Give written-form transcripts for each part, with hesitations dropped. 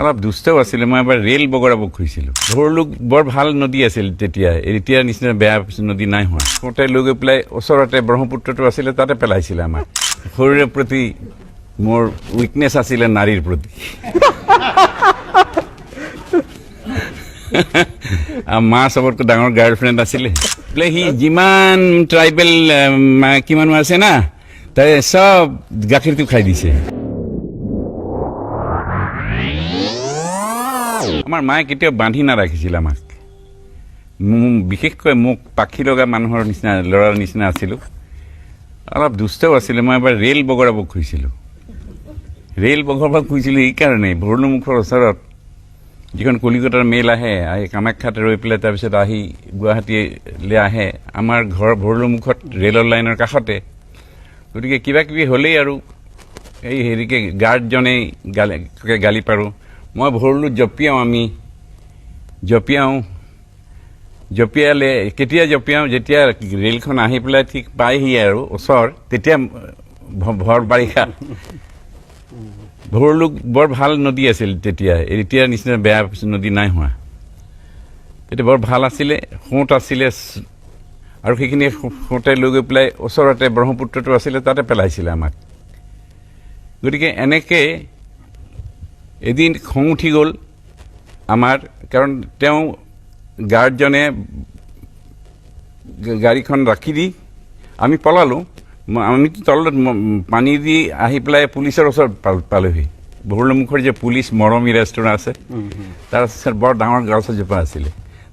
অলপ দুষ্টও আছিলে। মই এবাৰ ৰেল বগৰাব খুজিছিলোঁ। ভৰলুক বৰ ভাল নদী আছিল তেতিয়া, এতিয়া নিচিনা বেয়া নদী নাই হোৱা। কওঁতে লৈ গৈ পেলাই ওচৰতে ব্ৰহ্মপুত্ৰটো আছিলে, তাতে পেলাইছিলে আমাক। শৰীৰৰ প্ৰতি মোৰ উইকনেছ আছিলে নাৰীৰ প্ৰতি। মা চবতকৈ ডাঙৰ গাৰ্লফ্ৰেণ্ড আছিলে। বোলে সি যিমান ট্ৰাইবেল মাইকী মানুহ আছে না, তাই চব গাখীৰটো খাই দিছে। আমাৰ মায়ে কেতিয়াও বান্ধি নাৰাখিছিল আমাক। বিশেষকৈ মোক পাখি লগা মানুহৰ নিচিনা, ল'ৰাৰ নিচিনা আছিলোঁ। অলপ দুষ্টও আছিলে। মই এবাৰ ৰেল বগৰাব খুজিছিলোঁ। ৰেল বগৰাব খুজিছিলোঁ এইকাৰণে, ভৰলুমুখৰ ওচৰত যিখন কলিকতাৰ মেইল আহে, কামাখ্যাত ৰৈ পেলাই তাৰপিছত আহি গুৱাহাটীলৈ আহে। আমাৰ ঘৰ ভৰলুমুখত ৰেলৰ লাইনৰ কাষতে। গতিকে কিবা কিবি হ'লেই আৰু এই হেৰিকে গাৰ্ডজনেই গালি পাৰোঁ। মই ভৰলুত জঁপিয়ালে কেতিয়া জঁপিয়াওঁ, যেতিয়া ৰেলখন আহি পেলাই ঠিক পায়হি আৰু ওচৰ, তেতিয়া ভৰ বাৰিষা। ভৰলুক বৰ ভাল নদী আছিল তেতিয়া, এতিয়া নিচিনা বেয়া নদী নাই হোৱা। তেতিয়া বৰ ভাল আছিলে, সোঁত আছিলে, আৰু সেইখিনি সোঁতে লৈ গৈ পেলাই ওচৰতে ব্ৰহ্মপুত্ৰটো আছিলে, তাতে পেলাইছিলে আমাক। গতিকে এনেকৈ এদিন খং উঠি গ'ল আমাৰ, কাৰণ তেওঁ গাৰ্ডজনে গাড়ীখন ৰাখি দি আমি পলালোঁ। আমিতো তলত পানী দি আহি পেলাই পুলিচৰ ওচৰত পালোহি। ভৰলুমুখৰ যে পুলিচ মৰমী ৰেষ্টুৰেণ্ট আছে, তাৰ ওচৰত বৰ ডাঙৰ গছ এজোপা আছিলে,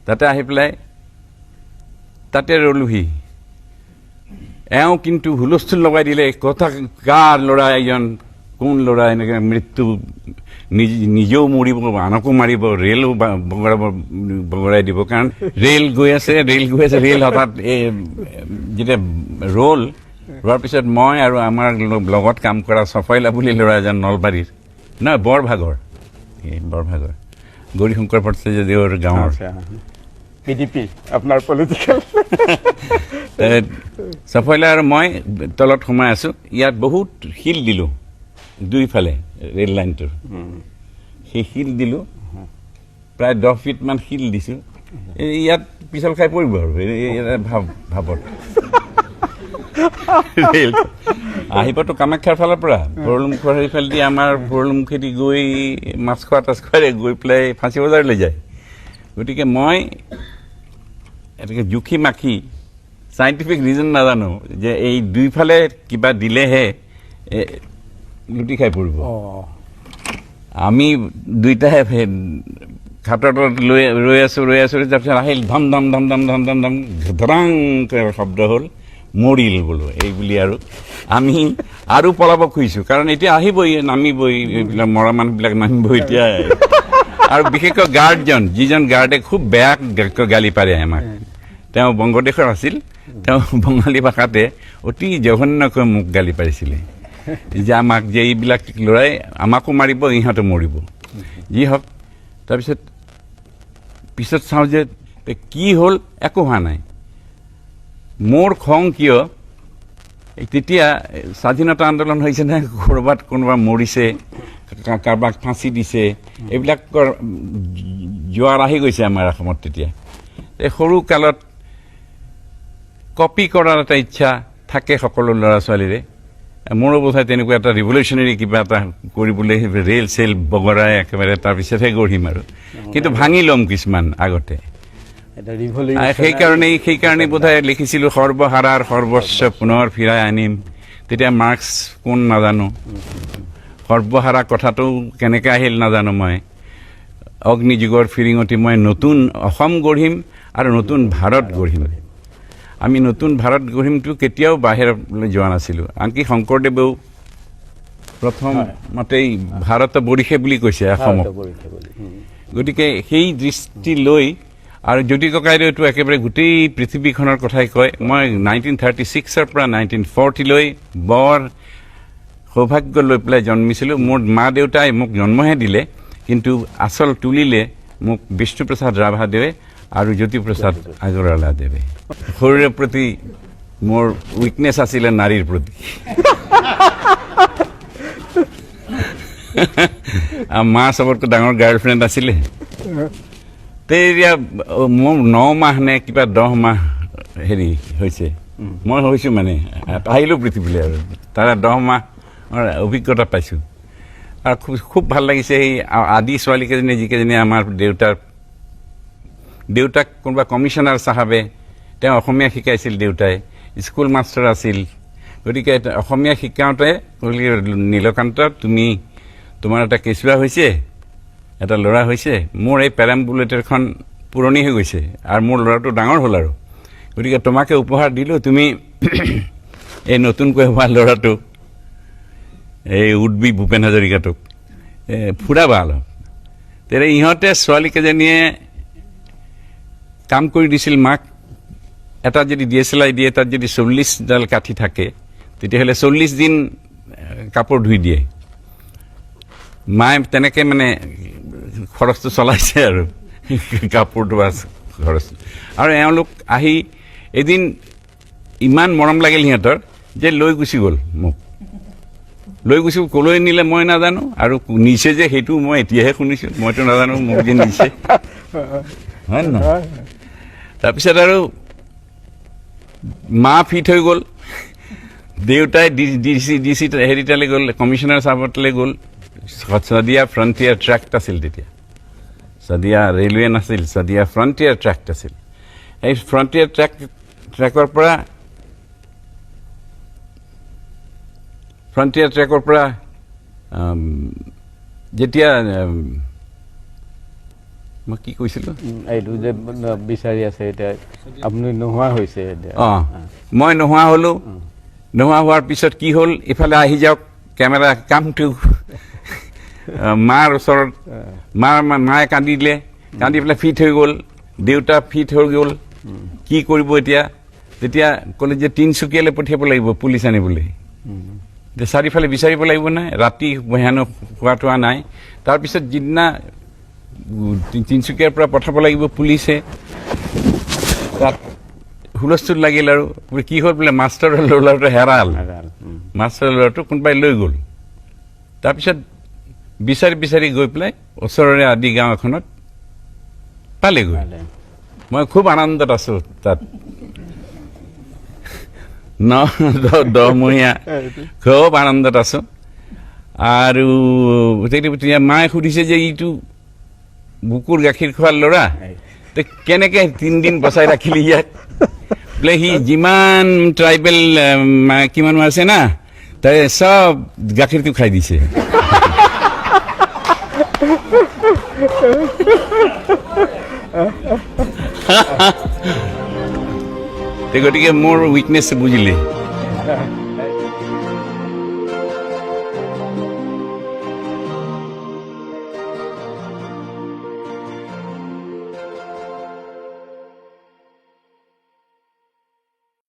তাতে আহি পেলাই তাতে ৰলোহি। এওঁ কিন্তু হুলস্থুল লগাই দিলে, কথা কাৰ ল'ৰা এইজন, কোন ল'ৰা, এনেকৈ মৃত্যু, নিজেও মৰিব, আনকো মাৰিব, ৰেলো বগৰাই দিব। কাৰণ ৰেল গৈ আছে, ৰেল হঠাৎ যেতিয়া ৰোৱাৰ পিছত মই আৰু আমাৰ লগত কাম কৰা চফাইলা বুলি ল'ৰা এজন নলবাৰীৰ, নহয় বৰভাগৰ গৌৰীশংকৰ ভট্টাচাৰ্যদেৱৰ গাঁৱৰ PDP আপোনাৰ পলিটিকেল চফাইলা আৰু মই তলত সোমাই আছোঁ। ইয়াত বহুত শিল দিলোঁ দুইফালে ৰেল লাইনটোৰ। সেই শিল দিলোঁ, প্ৰায় 10 ফিটমান শিল দিছোঁ। ইয়াত পিছল খাই পৰিব আৰু ভাৱত ৰেল আহিবতো কামাখ্যাৰ ফালৰ পৰা, ভৰলুমুখৰ সেইফালেদি আমাৰ ভৰলুমুখেদি গৈ মাছখোৱাৰে গৈ পেলাই ফাঁচী বজাৰলৈ যায়। গতিকে মই এনেকৈ জুখি মাখি চাইণ্টিফিক ৰিজন নাজানো যে এই দুইফালে কিবা দিলেহে লুটি খাই পৰিব। আমি দুইটাহে ঘাটৰ তলত ৰৈ আছোঁ। তাৰপিছত আহিল ধম ধম ধম ধম ধম ধম ধম ধৰাংকৈ শব্দ হ'ল, মৰিল বোলো এই বুলি। আৰু আমি আৰু পলাব খুজিছোঁ, কাৰণ এতিয়া আহিবই, নামিবই, এইবিলাক মৰা মানুহবিলাক নামিবই এতিয়া। আৰু বিশেষকৈ গাৰ্ডজন, যিজন গাৰ্ডে খুব বেয়া গালি পাৰে আমাক, তেওঁ বংগদেশৰ আছিল। তেওঁ বঙালী ভাষাতে অতি জঘন্যকৈ মোক গালি পাৰিছিলে যে আমাক, যে এইবিলাক ল'ৰাই আমাকো মাৰিব, ইহঁতো মৰিব, যি হওক। পিছত চাওঁ যে কি হ'ল, একো হোৱা নাই। মোৰ খং কিয়, তেতিয়া স্বাধীনতা আন্দোলন হৈছে নে, ক'ৰবাত কোনোবা মৰিছে, কাৰোবাক ফাঁচি দিছে, এইবিলাকৰ জোৱাৰ আহি গৈছে আমাৰ অসমত তেতিয়া। এই সৰু কালত কপি কৰাৰ এটা ইচ্ছা থাকে সকলো ল'ৰা ছোৱালীৰে। মোৰো বোধহয় তেনেকুৱা এটা ৰিভলিউচনেৰী কিবা এটা কৰিবলৈ, ৰেল চেল বগৰাই একেবাৰে তাৰপিছতহে গঢ়িম আৰু। কিন্তু ভাঙি ল'ম কিছুমান আগতে। সেইকাৰণেই বোধহয় লিখিছিলোঁ, সৰ্বহাৰাৰ সৰ্বস্ব পুনৰ ফিৰাই আনিম। তেতিয়া মাৰ্ক্স কোন নাজানো, সৰ্বহাৰা কথাটো কেনেকৈ আহিল নাজানো মই। অগ্নিযুগৰ ফিৰিঙতি মই নতুন অসম গঢ়িম আৰু নতুন ভাৰত গঢ়িম। আমি নতুন ভাৰত গঢ়িমটো কেতিয়াও বাহিৰলৈ যোৱা নাছিলোঁ। আনকি শংকৰদেৱেও প্ৰথমতেই ভাৰত বৰিষে বুলি কৈছে অসমক। গতিকে সেই দৃষ্টি লৈ, আৰু জ্যোতি ককাইদেউতো একেবাৰে গোটেই পৃথিৱীখনৰ কথাই কয়। মই 1936 পৰা 1940 বৰ সৌভাগ্য লৈ পেলাই জন্মিছিলোঁ। মোৰ মা দেউতাই মোক জন্মহে দিলে, কিন্তু আচল তুলিলে মোক বিষ্ণুপ্ৰসাদ ৰাভাদেৱে আৰু জ্যোতিপ্ৰসাদ আগৰৱালাদেৱে। শৰীৰৰ প্ৰতি মোৰ উইকনেছ আছিলে নাৰীৰ প্ৰতি। আৰু মা চবতকৈ ডাঙৰ গাৰ্লফ্ৰেণ্ড আছিলে তে এতিয়া মোৰ 9 মাহ নে কিবা 10 মাহ হেৰি হৈছে মই হৈছোঁ মানে আহিলোঁ পৃথিৱীলৈ আৰু তাৰে 10 মাহ অভিজ্ঞতা পাইছোঁ আৰু খুব ভাল লাগিছে সেই আদি ছোৱালীকেইজনী যিকেইজনী আমাৰ দেউতাক কোনোবা কমিশ্যনাৰ চাহাবে তেওঁ অসমীয়া শিকাইছিল দেউতাই স্কুল মাষ্টাৰ আছিল গতিকে অসমীয়া শিকাওঁতে নীলকান্ত তোমাৰ এটা কেঁচুৱা হৈছে এটা ল'ৰা হৈছে মোৰ এই পেৰাম্বুলেটৰখন পুৰণি হৈ গৈছে আৰু মোৰ ল'ৰাটো ডাঙৰ হ'ল আৰু গতিকে তোমাকে উপহাৰ দিলোঁ তুমি এই নতুনকৈ হোৱা ল'ৰাটোক এই উদ্বি ভূপেন হাজৰিকাটোক ফুৰাবা অলপ তেনে ইহঁতে ছোৱালীকেইজনীয়ে কাম কৰি দিছিল মাক এটা যদি DSLR দিয়ে তাত যদি 40ডাল কাঠি থাকে তেতিয়াহ'লে 40 দিন কাপোৰ ধুই দিয়ে মায়ে তেনেকৈ মানে খৰচটো চলাইছে আৰু কাপোৰ ধোৱাৰ খৰচ আৰু এওঁলোক আহি এদিন ইমান মৰম লাগিল সিহঁতৰ যে লৈ গুচি গ'ল মোক লৈ গুচি ক'লৈ নিলে মই নাজানো আৰু নিছে যে সেইটো মই এতিয়াহে শুনিছোঁ মইতো নাজানো মোক যে নিছে হয় নহয় তাৰপিছত আৰু মা ফিট হৈ গ'ল দেউতাই DC হেৰিটালৈ গ'ল কমিশ্যনাৰ চাহাবতলৈ গ'ল সদিয়া ফ্ৰণ্টিয়াৰ ট্ৰেক্ট আছিল তেতিয়া সদিয়া ৰেলৱে নাছিল সদিয়া ফ্ৰণ্টিয়াৰ ট্ৰেক্ট আছিল এই ফ্ৰণ্টিয়াৰ ট্ৰেকৰ পৰা যেতিয়া মই কি কৈছিলোঁ এইটো যে বিচাৰি আছে এতিয়া আপুনি নোহোৱা হৈছে মই নোহোৱা হ'লোঁ নোহোৱা হোৱাৰ পিছত কি হ'ল ইফালে আহি যাওক কেমেৰা কামটো মাৰ ওচৰত মায়ে কান্দিলে কান্দি পেলাই ফিট হৈ গ'ল দেউতা ফিট হৈ গ'ল কি কৰিব এতিয়া তেতিয়া ক'লে যে তিনিচুকীয়ালৈ পঠিয়াব লাগিব পুলিচ আনিবলৈ চাৰিওফালে বিচাৰিব লাগিব নাই ৰাতি ভয়ানক খোৱা নাই তাৰপিছত যিদিনা তিনিচুকীয়াৰ পৰা পঠাব লাগিব পুলিচে তাত হুলস্থুল লাগিল আৰু কি হ'ল বোলে মাষ্টাৰৰ ল'ৰাটো হেৰাল মাষ্টাৰৰ ল'ৰাটো কোনোবাই লৈ গ'ল তাৰপিছত বিচাৰি গৈ পেলাই ওচৰৰে আদি গাঁও এখনত পালেগৈ মই খুব আনন্দত আছোঁ তাত 9-10 খুব আনন্দত আছোঁ আৰু তেতিয়া মায়ে সুধিছে যে ইটো বুকুৰ গাখীৰ খোৱাৰ ল'ৰা কেনেকৈ 3 দিন বচাই ৰাখিলি ইয়াত বোলে সি যিমান ট্ৰাইবেল কিমান আছে না তাই চব গাখীৰটো খাই দিছে গতিকে মোৰ উইকনেছ বুজিলে